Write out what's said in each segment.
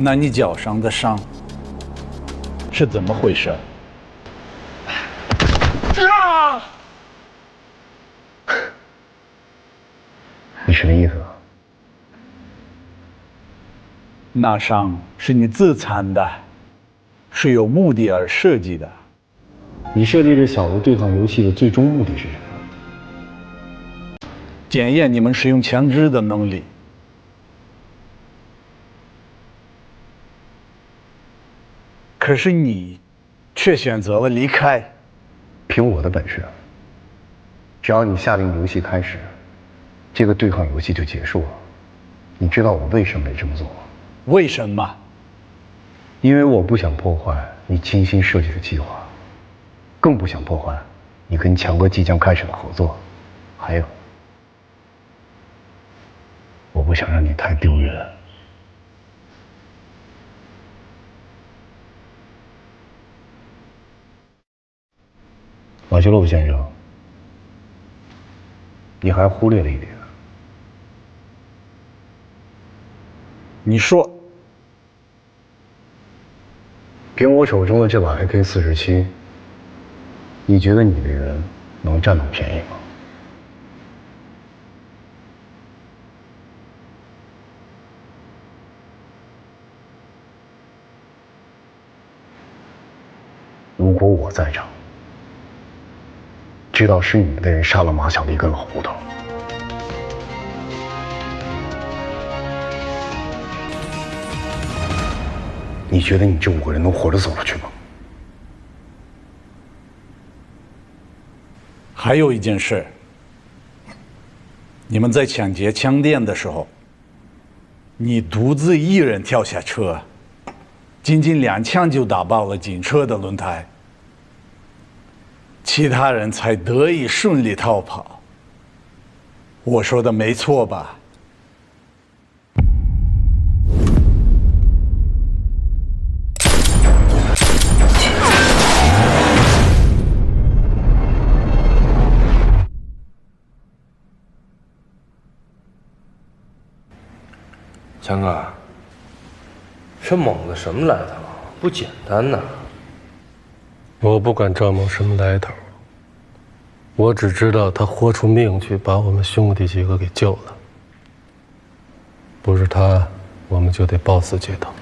那你脚上的伤是怎么回事？你什么意思啊？那伤是你自残的，是有目的而设计的。你设计这小子对抗游戏的最终目的是什么？检验你们使用枪支的能力。可是你却选择了离开。凭我的本事，只要你下令游戏开始，这个对抗游戏就结束了。你知道我为什么没这么做吗？为什么？因为我不想破坏你精心设计的计划，更不想破坏你跟强哥即将开始的合作。还有，我不想让你太丢人。马修洛夫先生，你还忽略了一点。你说，凭我手中的这把 AK-47，你觉得你的人能占到便宜吗？如果我在场，知道是你们的人杀了马小丽跟老胡头，你觉得你这5个人能活着走出去吗？还有一件事，你们在抢劫枪店的时候，你独自一人跳下车，仅仅2枪就打爆了警车的轮胎，其他人才得以顺利逃跑。我说的没错吧？强哥，这猛子什么来头？不简单呐！我不管赵某什么来头，我只知道他豁出命去把我们兄弟几个给救了。不是他，我们就得抱死街头。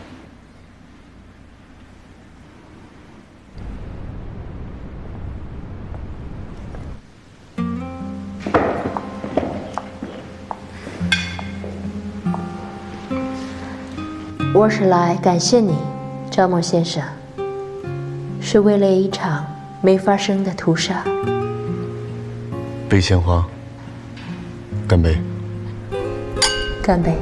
我是来感谢你，赵某先生，是为了一场没发生的屠杀。杯鲜花，干杯！干杯！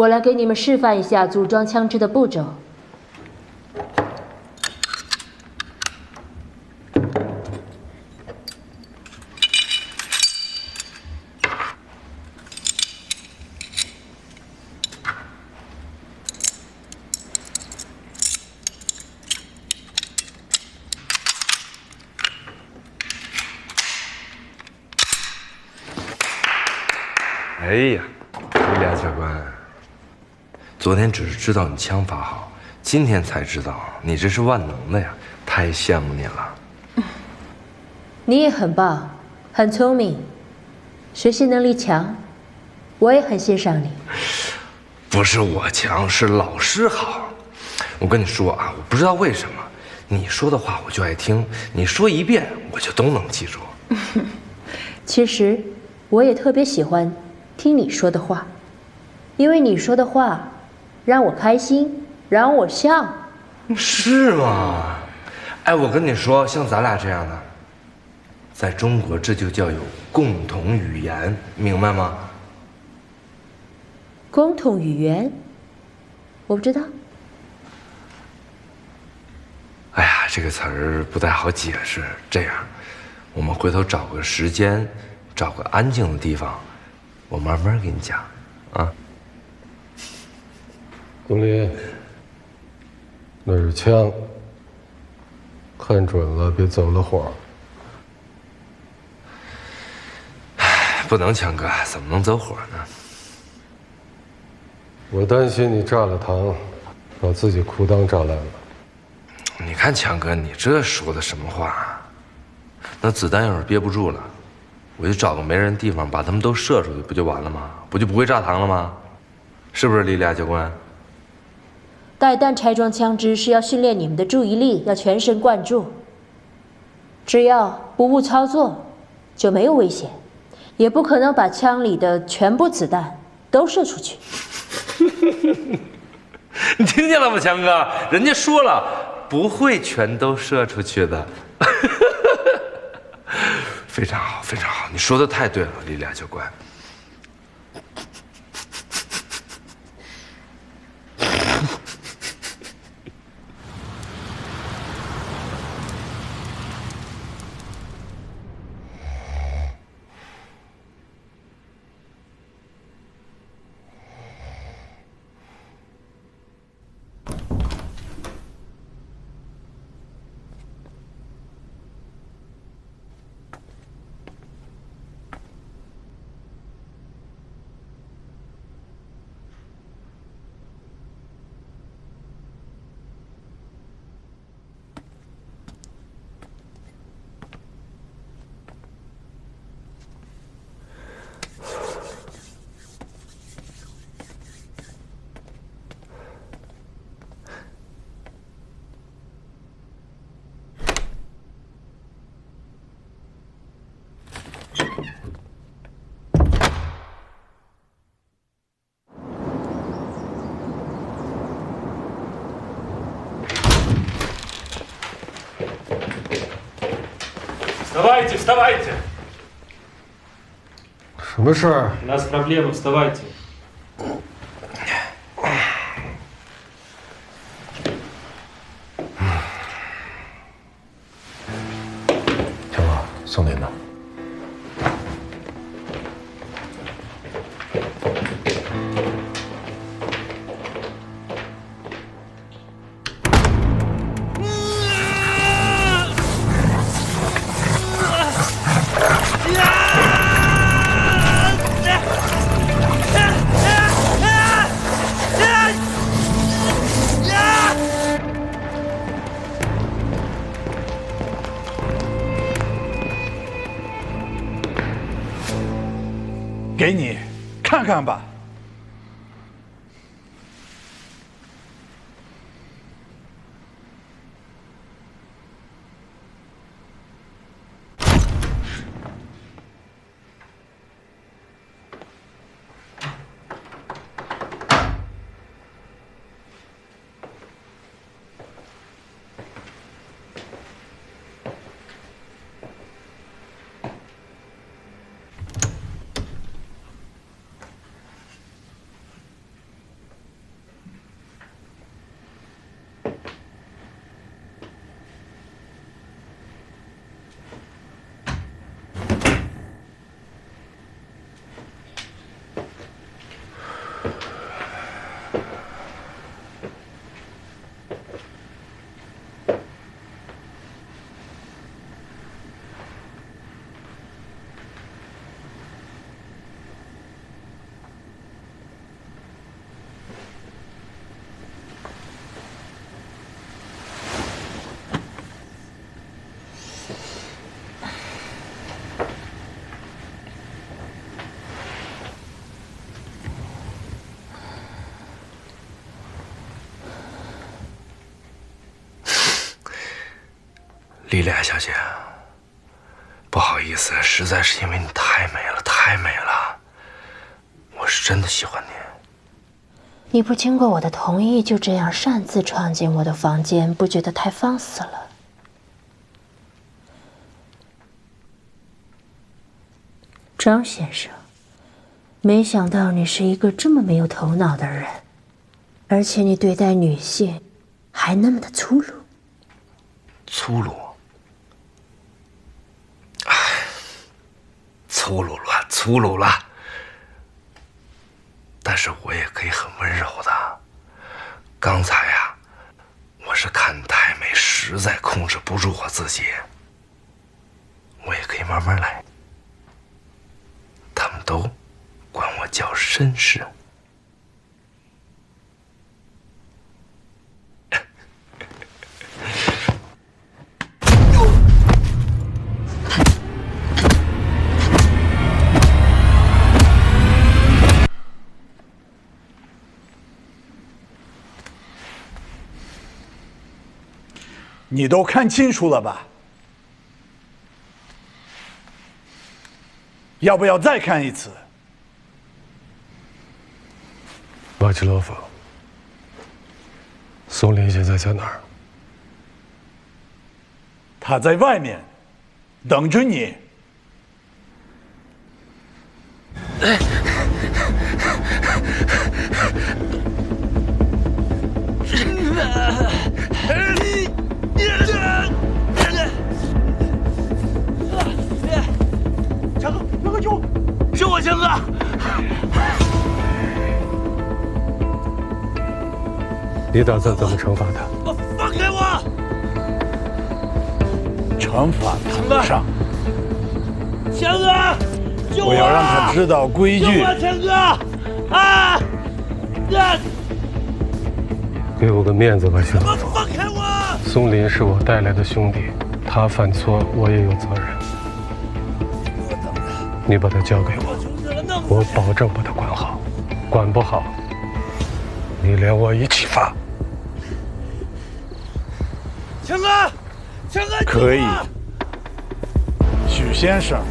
我来给你们示范一下组装枪支的步骤。哎呀，李俩教官，昨天只是知道你枪法好，今天才知道你这是万能的呀，太羡慕你了。你也很棒，很聪明，学习能力强，我也很欣赏你。不是我强，是老师好。我跟你说啊，我不知道为什么，你说的话我就爱听，你说一遍我就都能记住。其实，我也特别喜欢听你说的话，因为你说的话让我开心，让我笑。是吗？哎，我跟你说，像咱俩这样的，在中国这就叫有共同语言，明白吗？共同语言，我不知道。哎呀，这个词儿不太好解释。这样，我们回头找个时间，找个安静的地方，我慢慢给你讲，啊。经理，那是枪，看准了，别走了火。不能，强哥，怎么能走火呢？我担心你炸了膛，把自己裤裆炸烂了。你看，强哥，你这说的什么话？那子弹要是憋不住了，我就找个没人地方把他们都射出去，不就完了吗？不就不会炸膛了吗？是不是，李俩教官？带弹拆装枪支是要训练你们的注意力，要全神贯注。只要不误操作，就没有危险，也不可能把枪里的全部子弹都射出去。你听见了吗，强哥？人家说了，不会全都射出去的。非常好，非常好，你说的太对了，李俩教官。Вставайте, вставайте! 什么事儿？ У нас проблемы, вставайте. 强哥，宋林呢？给你看看吧。莉莉娅小姐，不好意思，实在是因为你太美了，太美了。我是真的喜欢你。你不经过我的同意就这样擅自闯进我的房间，不觉得太放肆了？张先生，没想到你是一个这么没有头脑的人，而且你对待女性还那么的粗鲁。粗鲁？哎，粗鲁了，粗鲁了。但是我也可以很温柔的。刚才呀，我是看太美，实在控制不住我自己。我也可以慢慢来。他们都管我叫绅士。你都看清楚了吧？要不要再看一次？瓦基洛夫，松林现在在哪儿？他在外面等着你。强哥，强哥救我！是我，强哥！你打算怎么惩罚他？放开我！惩罚谈不上，强哥，救我！我要让他知道规矩。救我，强哥！啊！给我个面子吧，兄弟。放开我！松林是我带来的兄弟，他犯错，我也有责任。你把他交给我，我保证把他管好。管不好，你连我一起罚。强哥，强哥，可以，许先生。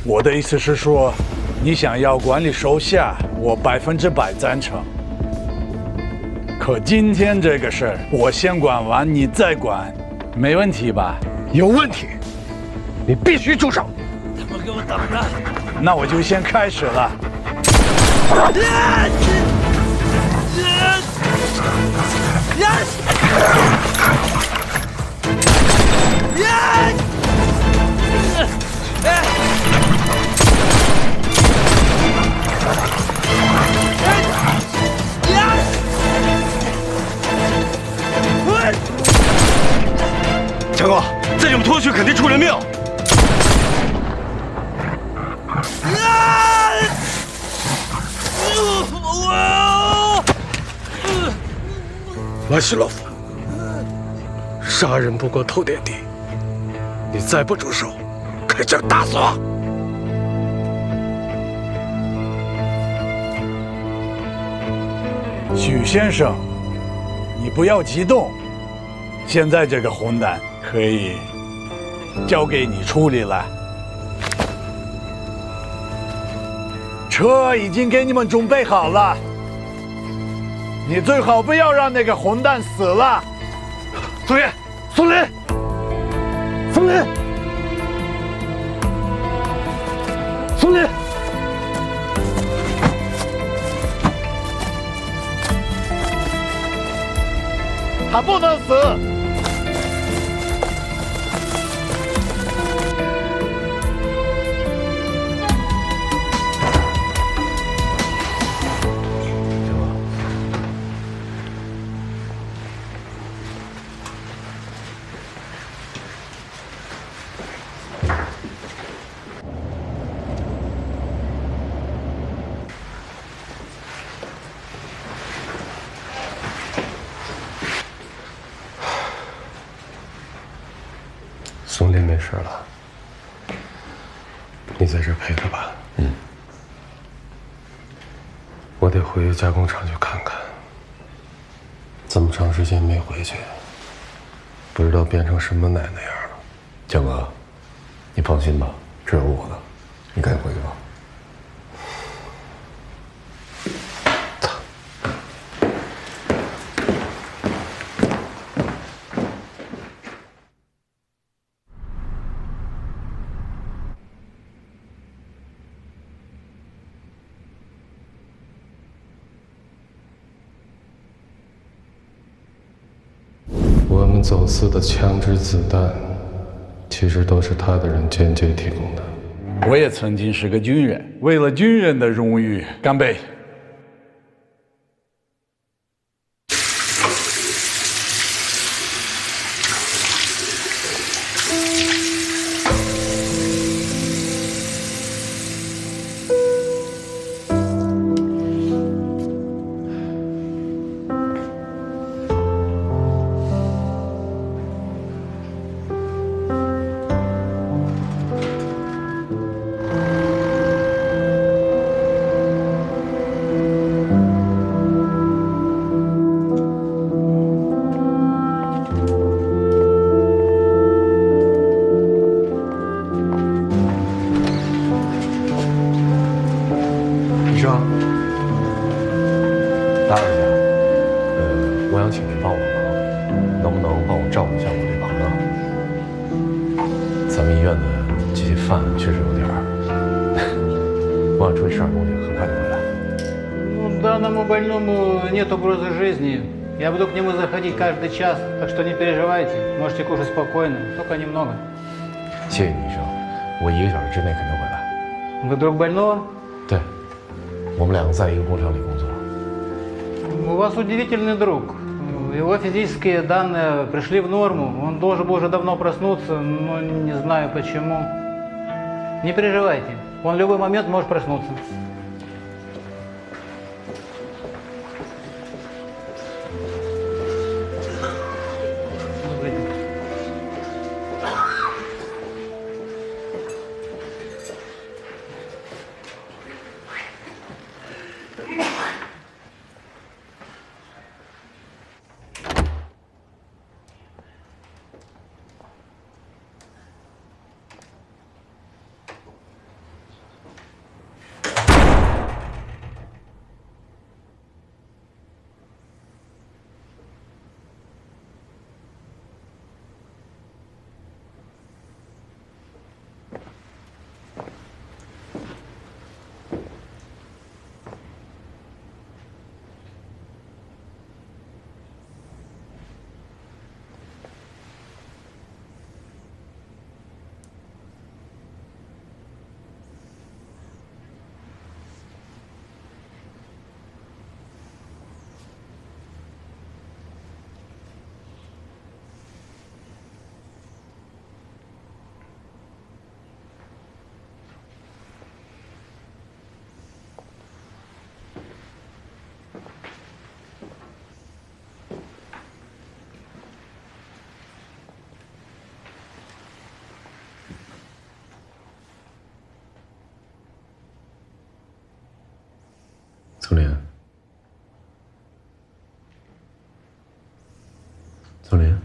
我的意思是说，你想要管理手下，我100%赞成。可今天这个事儿，我先管完，你再管，没问题吧？有问题，你必须住手！他们给我等着！那我就先开始了。强哥，再这么拖下去，肯定出人命。瓦西洛夫，杀人不过头点地，你再不住手，开枪打死我！许先生，你不要激动，现在这个混蛋可以交给你处理了。车已经给你们准备好了，你最好不要让那个混蛋死了。松林，松林，松林，松林。他不能死。松林没事了，你在这陪他吧。我得回加工厂去看看。这么长时间没回去，不知道变成什么奶奶样了。江哥，你放心吧，这有我呢，你赶紧回去吧。我们走私的枪支子弹，其实都是他的人间接提供的。我也曾经是个军人，为了军人的荣誉，干杯！医生，打扰一下，我想请您帮我忙，能不能帮我照顾一下我这朋友？咱们医院的这些饭确实有点儿，我想出去吃点东西，很快就回来。Ну, данному больному нет угрозы жизни. Я буду к нему заходить каждый час, так что не переживайте, можете кушать спокойно, только немного. 谢谢你，医生，我1个小时之内肯定回来。Вы друг больного? 对，我们两个在一个工厂里工作。У вас удивительный друг. Его физические данные пришли в норму. Он должен был уже давно проснуться, но не знаю почему. Не переживайте, он в любой момент может проснуться. Добрый день.曾林，曾林，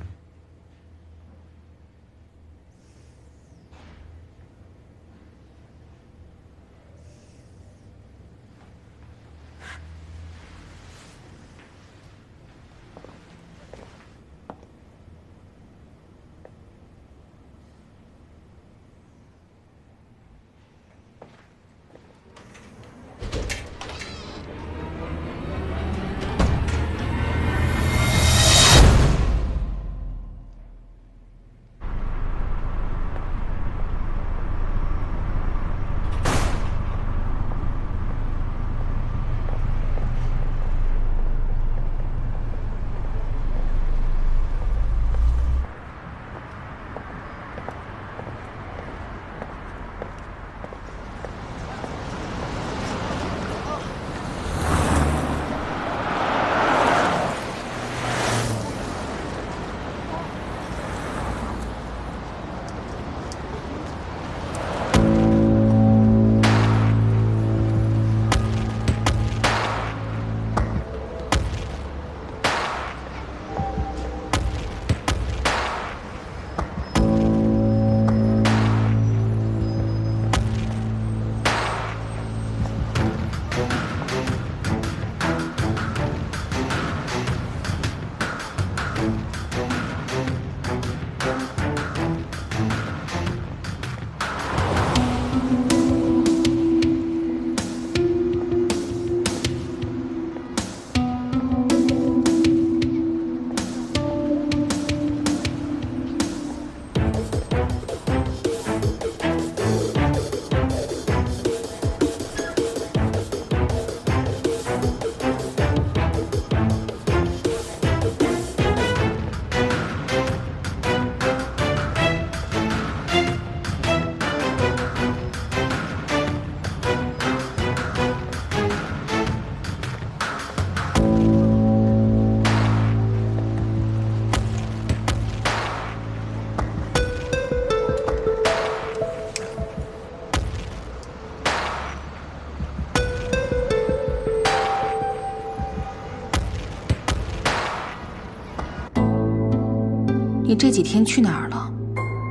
你这几天去哪儿了？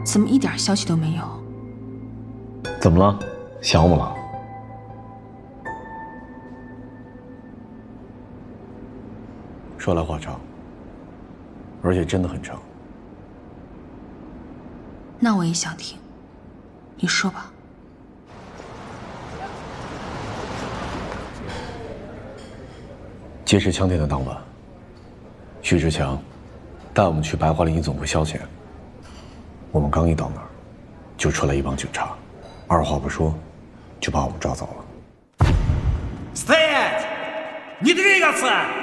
怎么一点消息都没有？怎么了？想我了？说来话长，而且真的很长。那我也想听，你说吧。劫持枪店的当晚，许志强带我们去白桦林一总部消遣。我们刚一到那儿，就出来一帮警察，二话不说，就把我们抓走了。Стоять! Не двигаться!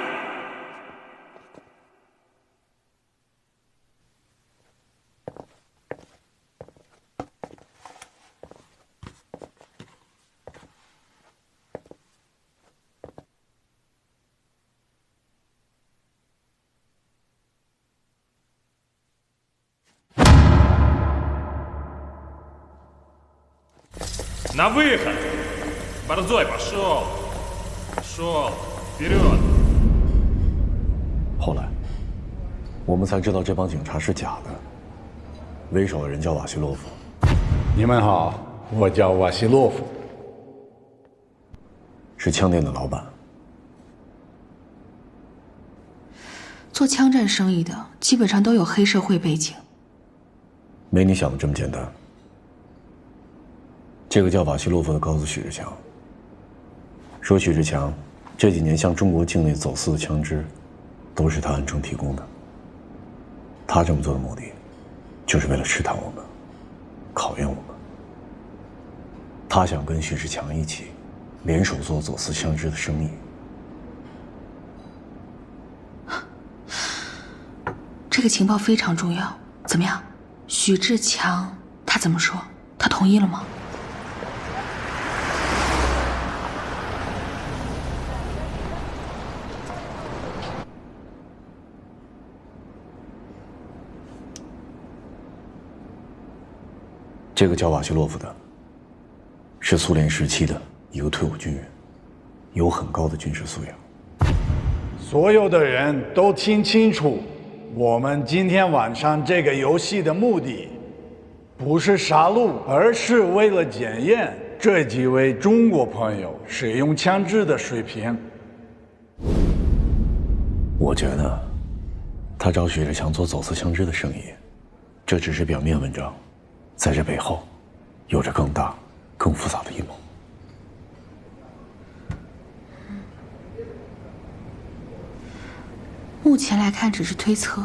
На выход! Борзой, пошел! Пошел! Вперед! 后来，我们才知道这帮警察是假的，为首的人叫瓦西洛夫。你们好，我叫瓦西洛夫，是枪店的老板。做枪战生意的基本上都有黑社会背景。没你想的这么简单。这个叫瓦西洛夫的告诉许志强，说许志强这几年向中国境内走私的枪支，都是他暗中提供的。他这么做的目的，就是为了试探我们，考验我们。他想跟许志强一起，联手做走私枪支的生意。这个情报非常重要。怎么样，许志强他怎么说？他同意了吗？这个叫瓦西洛夫的，是苏联时期的一个退伍军人，有很高的军事素养。所有的人都听清楚，我们今天晚上这个游戏的目的，不是杀戮，而是为了检验这几位中国朋友使用枪支的水平。我觉得，他找许志强做走私枪支的生意，这只是表面文章，在这背后，有着更大、更复杂的阴谋。目前来看只是推测，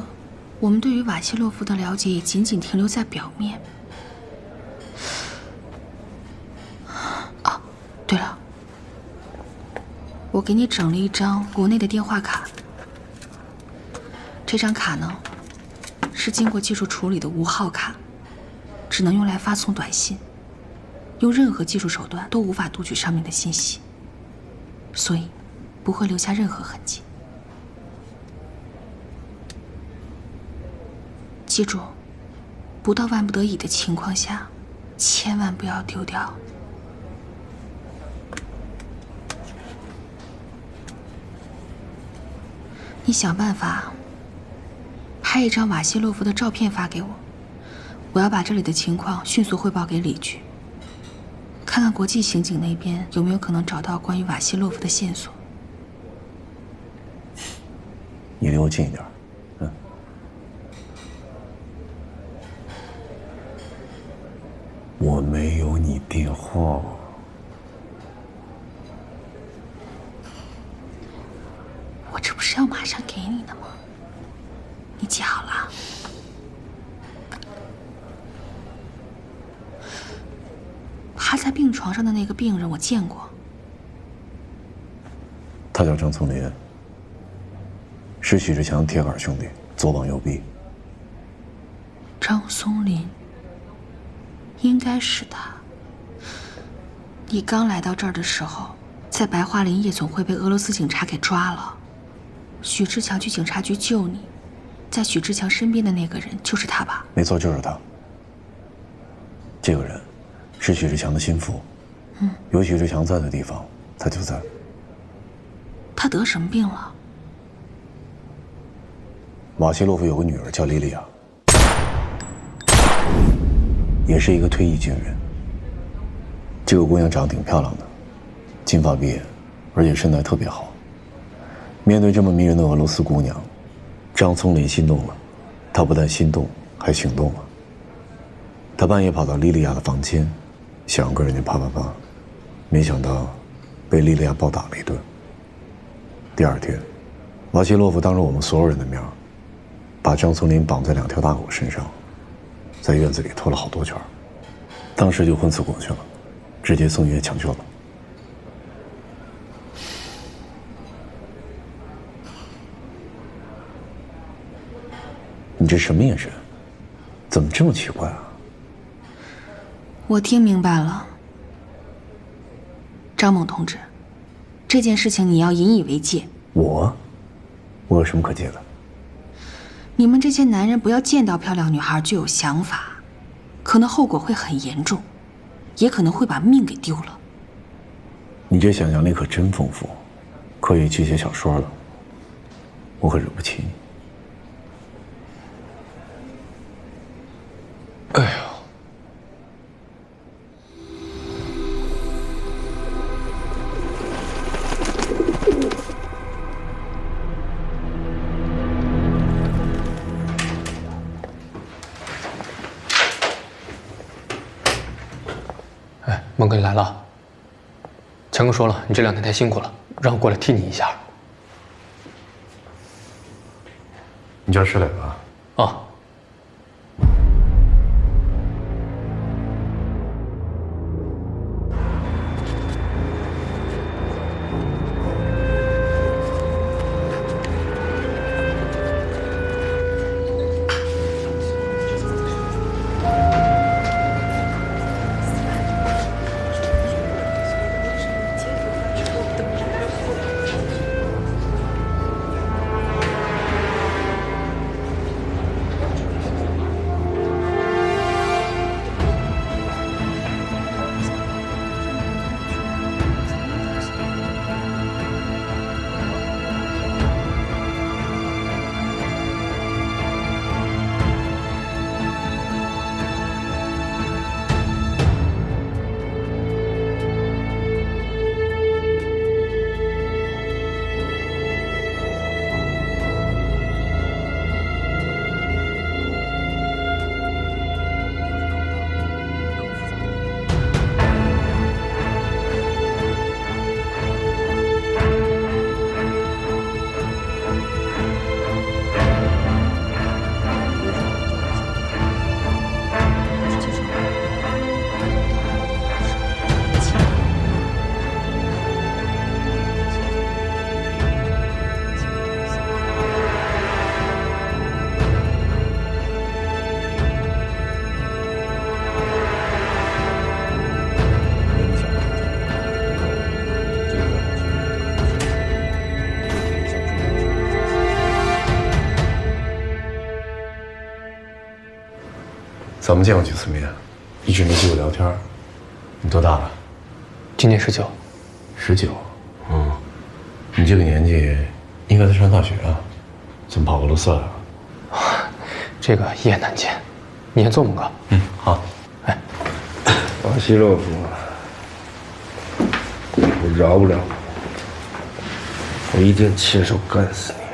我们对于瓦西洛夫的了解也仅仅停留在表面。哦，对了，我给你整了一张国内的电话卡，这张卡呢，是经过技术处理的无号卡，只能用来发送短信，用任何技术手段都无法读取上面的信息，所以不会留下任何痕迹。记住，不到万不得已的情况下，千万不要丢掉。你想办法拍一张瓦西洛夫的照片发给我，我要把这里的情况迅速汇报给李局，看看国际刑警那边有没有可能找到关于瓦西洛夫的线索。你离我近一点，订货。我这不是要马上给你的吗？你记好了。趴在病床上的那个病人，我见过。他叫张松林，是许志强铁杆兄弟，左膀右臂。张松林，应该是他。你刚来到这儿的时候，在白桦林夜总会被俄罗斯警察给抓了。许志强去警察局救你，在许志强身边的那个人就是他吧？没错，就是他。这个人是许志强的心腹，有许志强在的地方，他就在。他得什么病了？瓦西洛夫有个女儿叫莉莉亚，也是一个退役军人。这个姑娘长得挺漂亮的，金发碧眼，而且身材特别好。面对这么迷人的俄罗斯姑娘，张松林心动了。他不但心动，还行动了。他半夜跑到莉莉亚的房间，想跟人家啪啪啪，没想到被莉莉亚暴打了一顿。第二天，瓦西洛夫当着我们所有人的面，把张松林绑在2条大狗身上，在院子里拖了好多圈，当时就昏死过去了，直接送医院抢救了。你这什么眼神？怎么这么奇怪啊？我听明白了，张猛同志，这件事情你要引以为戒。我有什么可戒的？你们这些男人不要见到漂亮女孩就有想法，可能后果会很严重，也可能会把命给丢了。你这想象力可真丰富，可以去写小说了。我可惹不起你。哎呦！哎，孟哥你来了。强哥说了，你这2天太辛苦了，让我过来替你一下。你叫石磊吧？啊。咱们见过几次面，一直没机会聊天。你多大了？今年19。19，你这个年纪应该在上大学啊，怎么跑俄罗斯来了？这个一言难尽。你先坐，孟哥。好。哎，瓦西洛夫，我饶不了你，我一定亲手干死你。